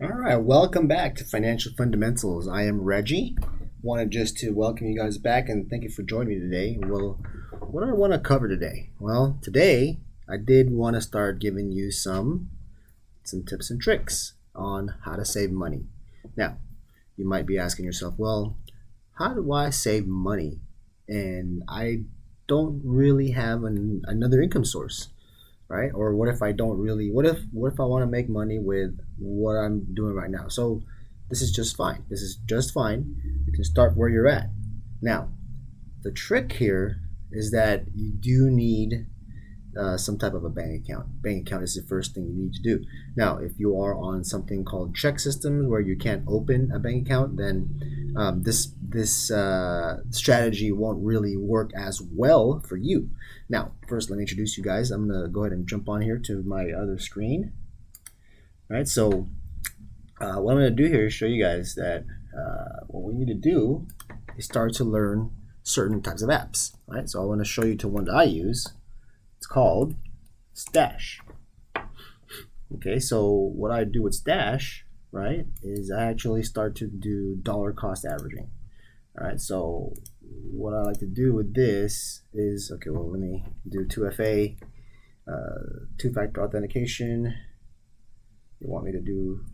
All right, welcome back to Financial Fundamentals. I am Reggie. Wanted just to welcome you guys back and thank you for joining me today. Well, what do I want to cover today? Well, today I did want to start giving you some tips and tricks on how to save money. Now, you might be asking yourself, well, how do I save money? And I don't really have another income source, right? Or what if I don't really? What if I want to make money with what I'm doing right now? So this is just fine. This is just fine. You can start where you're at. Now, the trick here is that you do need some type of a bank account. Bank account is the first thing you need to do. Now, if you are on something called check systems where you can't open a bank account, then this strategy won't really work as well for you. Now, first, let me introduce you guys. I'm gonna go ahead and jump on here to my other screen. All right, so what I'm gonna do here is show you guys that what we need to do is start to learn certain types of apps. Right, so I want to show you to one that I use. It's called Stash. Okay, so what I do with Stash, right, is I actually start to do dollar cost averaging. All right, so what I like to do with this is, okay, well, let me do 2FA, two-factor authentication. You want me to do,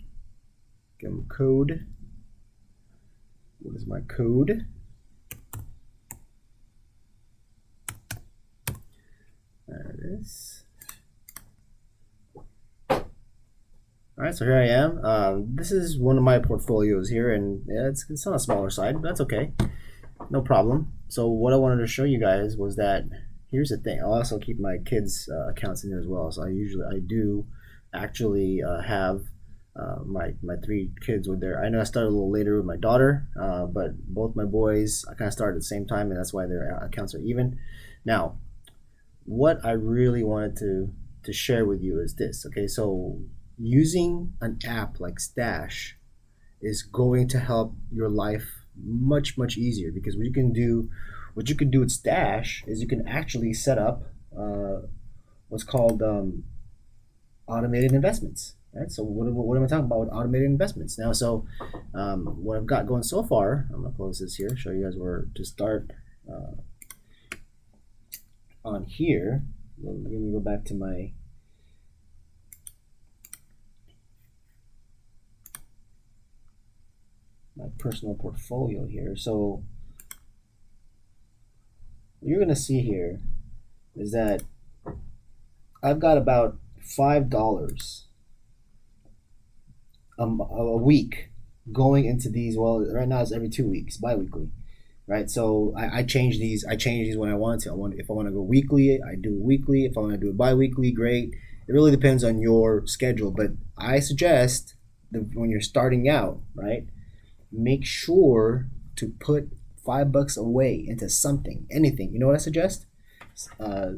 give them code. What is my code? There it is. All right, so here I am. This is one of my portfolios here, and yeah, it's on a smaller side, but that's okay. No problem. So what I wanted to show you guys was that here's the thing. I'll also keep my kids' accounts in there as well. So I do actually have my three kids with there. I know I started a little later with my daughter, but both my boys I kind of started at the same time, and that's why their accounts are even. Now, what I really wanted to share with you is this. Okay, so using an app like Stash is going to help your life much easier, because what you can do with Stash is you can actually set up what's called automated investments. Right. So what am I talking about with automated investments now? So what I've got going so far, I'm gonna close this here, show you guys where to start on here. Let me go back to my personal portfolio here. So what you're gonna see here is that I've got about $5 a week going into these. Well, right now it's every 2 weeks, bi-weekly, right? So I change these. I change these when I want to. If I want to go weekly, I do it weekly. If I want to do it bi-weekly, great. It really depends on your schedule, but I suggest that when you're starting out, right, make sure to put $5 away into something, anything. You know what I suggest?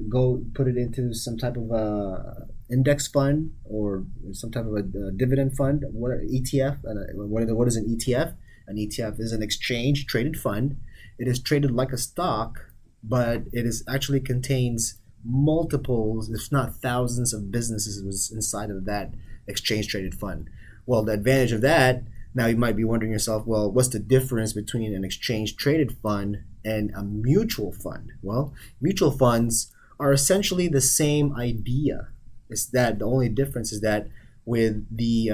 Go put it into some type of index fund or some type of a dividend fund. What ETF? What is an ETF? An ETF is an exchange traded fund. It is traded like a stock, but it is actually contains multiples, if not thousands, of businesses inside of that exchange traded fund. Well, the advantage of that, now you might be wondering yourself, well, what's the difference between an exchange traded fund and a mutual fund? Well, mutual funds are essentially the same idea. It's that the only difference is that with the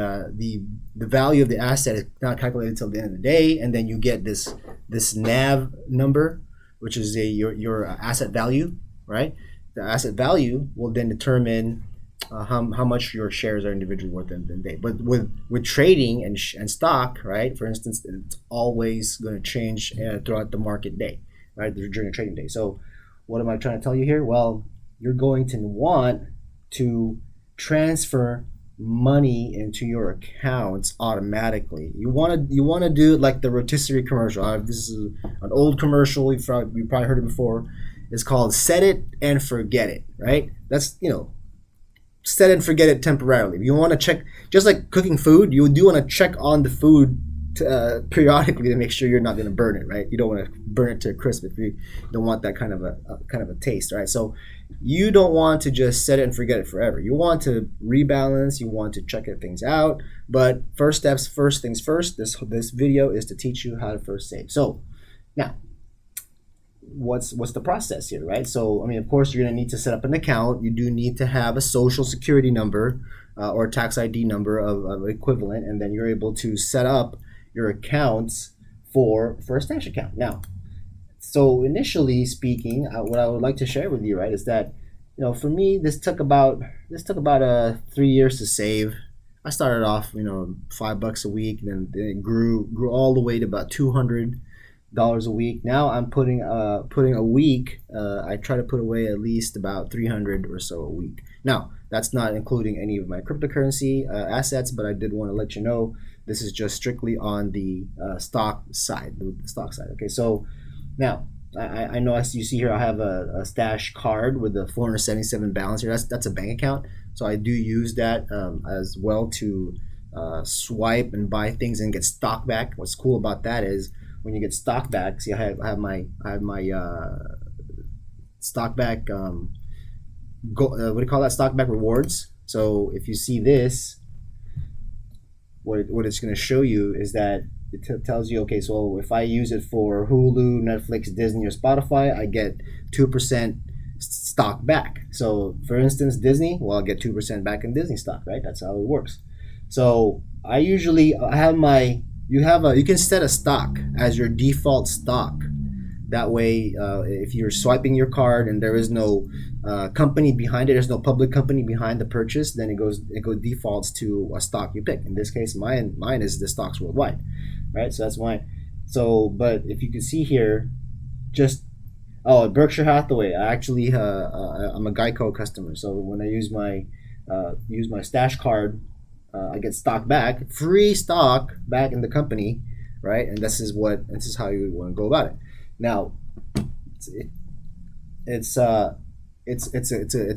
value of the asset is not calculated until the end of the day, and then you get this NAV number, which is your asset value, right? The asset value will then determine how much your shares are individually worth in the day. But with trading and stock, right? For instance, it's always going to change throughout the market day, right? During the trading day. So, what am I trying to tell you here? Well, you're going to want to transfer money into your accounts automatically. You want to do it like the rotisserie commercial. This is an old commercial. You probably heard it before. It's called "Set It and Forget It." Right? That's set it and forget it temporarily. If you want to check, just like cooking food, you do want to check on the food periodically to make sure you're not going to burn it, right? You don't want to burn it to a crisp if you don't want that kind of a taste, right? So you don't want to just set it and forget it forever. You want to rebalance. You want to check things out. But first things first. This video is to teach you how to first save. So now, what's the process here, right? So I mean, of course, you're going to need to set up an account. You do need to have a social security number or a tax ID number of equivalent, and then you're able to set up your accounts for a stash account. Now, so initially speaking, what I would like to share with you, right, is that, you know, for me, this took about 3 years to save. I started off, you know, $5 a week, and then it grew all the way to about $200 a week. Now I'm putting a week. I try to put away at least about 300 or so a week. Now that's not including any of my cryptocurrency assets, but I did want to let you know this is just strictly on the stock side. Okay, so now I know you see here I have a stash card with a 477 balance here. That's a bank account, so I do use that as well to swipe and buy things and get stock back. What's cool about that is when you get stock back, see I have my stock back what do you call that, stock back rewards. So if you see this, what it's going to show you is that it tells you, okay, so if I use it for Hulu, Netflix, Disney, or Spotify, I get 2% stock back. So for instance, Disney, well, I'll get 2% back in Disney stock, right? That's how it works. So I usually have you can set a stock as your default stock. That way, if you're swiping your card and there is no company behind it, there's no public company behind the purchase, then it defaults to a stock you pick. In this case, mine is the Stocks Worldwide, right? So that's why. So, but if you can see here, Berkshire Hathaway. I actually I'm a Geico customer, so when I use my stash card, I get stock back, free stock back in the company, right? And this is how you want to go about it. Now, it's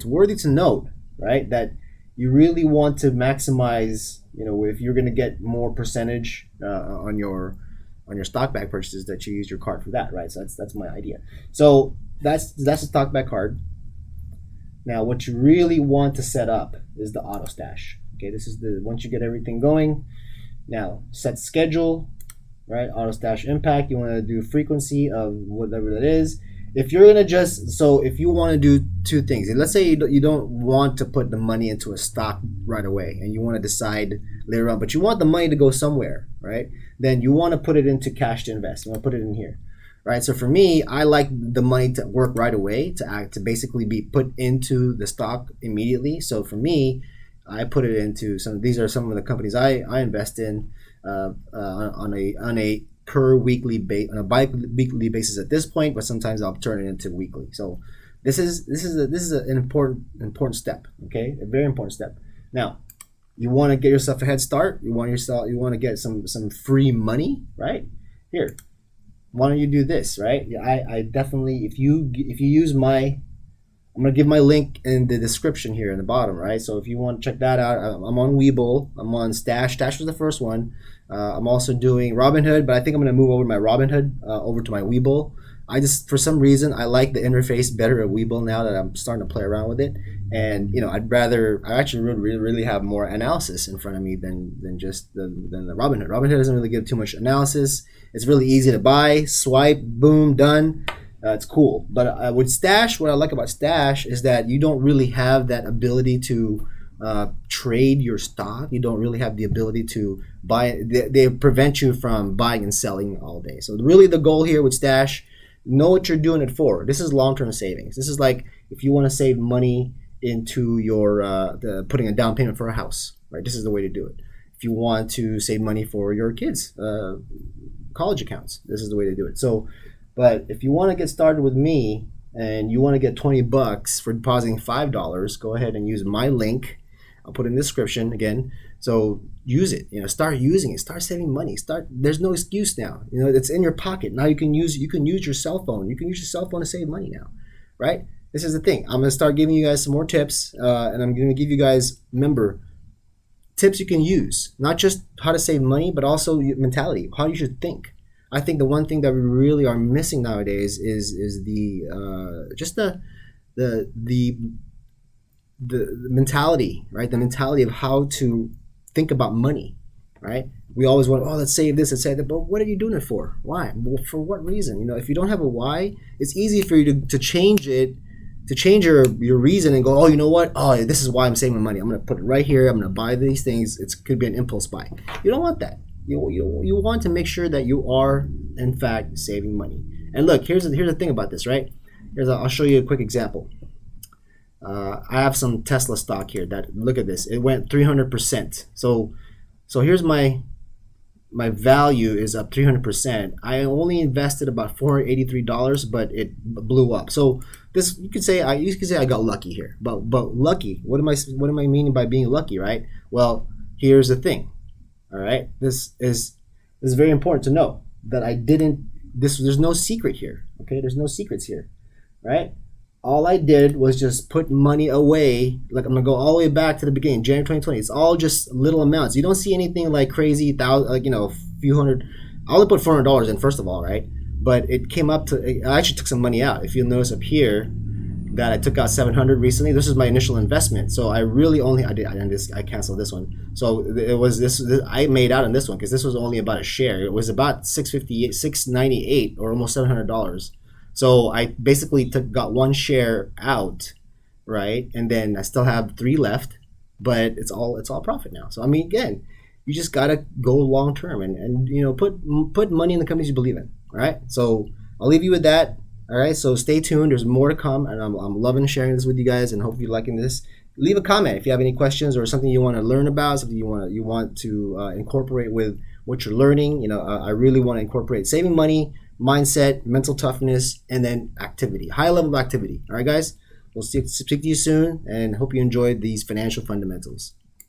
worthy to note, right, that you really want to maximize, you know, if you're going to get more percentage on your stock back purchases, that you use your card for that, right? So that's my idea. So that's a stock back card. Now, what you really want to set up is the auto stash. Okay, this is once you get everything going. Now, set schedule. Right, auto stash impact. You want to do frequency of whatever that is. If you're gonna if you want to do two things, and let's say you don't want to put the money into a stock right away, and you want to decide later on, but you want the money to go somewhere, right? Then you want to put it into cash to invest. You want to put it in here, right? So for me, I like the money to work right away, to basically be put into the stock immediately. So for me, I put it into these are some of the companies I invest in. On a bi-weekly basis at this point, but sometimes I'll turn it into weekly. So this is an important step. Okay, a very important step. Now, you want to get yourself a head start. You want to get some free money, right? Here, why don't you do this, right? I definitely, if you use I'm going to give my link in the description here in the bottom, right? So if you want to check that out, I'm on Webull. I'm on Stash. Stash was the first one. I'm also doing Robinhood, but I think I'm going to move over my Robinhood over to my Webull. For some reason, I like the interface better at Webull now that I'm starting to play around with it. And, you know, I actually really have more analysis in front of me than the Robinhood. Robinhood doesn't really give too much analysis. It's really easy to buy, swipe, boom, done. It's cool. But with Stash, what I like about Stash is that you don't really have that ability to trade your stock. You don't really have the ability to buy. They prevent you from buying and selling all day. So really the goal here with Stash, know what you're doing it for. This is long-term savings. This is like if you want to save money into your putting a down payment for a house, right? This is the way to do it. If you want to save money for your kids' college accounts, this is the way to do it. So, but if you want to get started with me and you want to get $20 for depositing $5, go ahead and use my link. I'll put it in the description again. So use it. You know, start using it. Start saving money. There's no excuse now. You know, it's in your pocket now. You can use your cell phone. You can use your cell phone to save money now, right? This is the thing. I'm gonna start giving you guys some more tips, and I'm gonna give you guys tips you can use, not just how to save money, but also your mentality, how you should think. I think the one thing that we really are missing nowadays is the mentality, right? The mentality of how to think about money, right? We always want, oh, let's save this, let's save that. But what are you doing it for? Why? Well, for what reason? If you don't have a why, it's easy for you to change it, to change your reason and go, oh, you know what? Oh, this is why I'm saving money. I'm going to put it right here. I'm going to buy these things. It could be an impulse buy. You don't want that. You want to make sure that you are, in fact, saving money. And look, here's the thing about this, right? I'll show you a quick example. I have some Tesla stock here. Look at this. It went 300%. So here's my value is up 300%. I only invested about $483, but it blew up. So this you could say I got lucky here. But lucky, what am I meaning by being lucky, right? Well, here's the thing. All right, this is very important to know that I didn't. There's no secret here. Okay, there's no secrets here, right? All I did was just put money away. Like I'm gonna go all the way back to the beginning, January 2020. It's all just little amounts. You don't see anything like crazy, a few hundred. I only put $400 in first of all, right? But it came up to. I actually took some money out. If you'll notice up here, that I took out $700 recently. This is my initial investment, so I really only I canceled this one. So it was this I made out on this one because this was only about a share. It was about $698 or almost $700. So I basically got one share out, right, and then I still have 3 left, but it's all profit now. So I mean, again, you just gotta go long term and put money in the companies you believe in. All right, so I'll leave you with that. All right, so stay tuned. There's more to come, and I'm loving sharing this with you guys, and hope you're liking this. Leave a comment if you have any questions or something you want to learn about, something you want to incorporate with what you're learning. I really want to incorporate saving money, mindset, mental toughness, and then activity, high level of activity. All right, guys, we'll speak to you soon, and hope you enjoyed these financial fundamentals.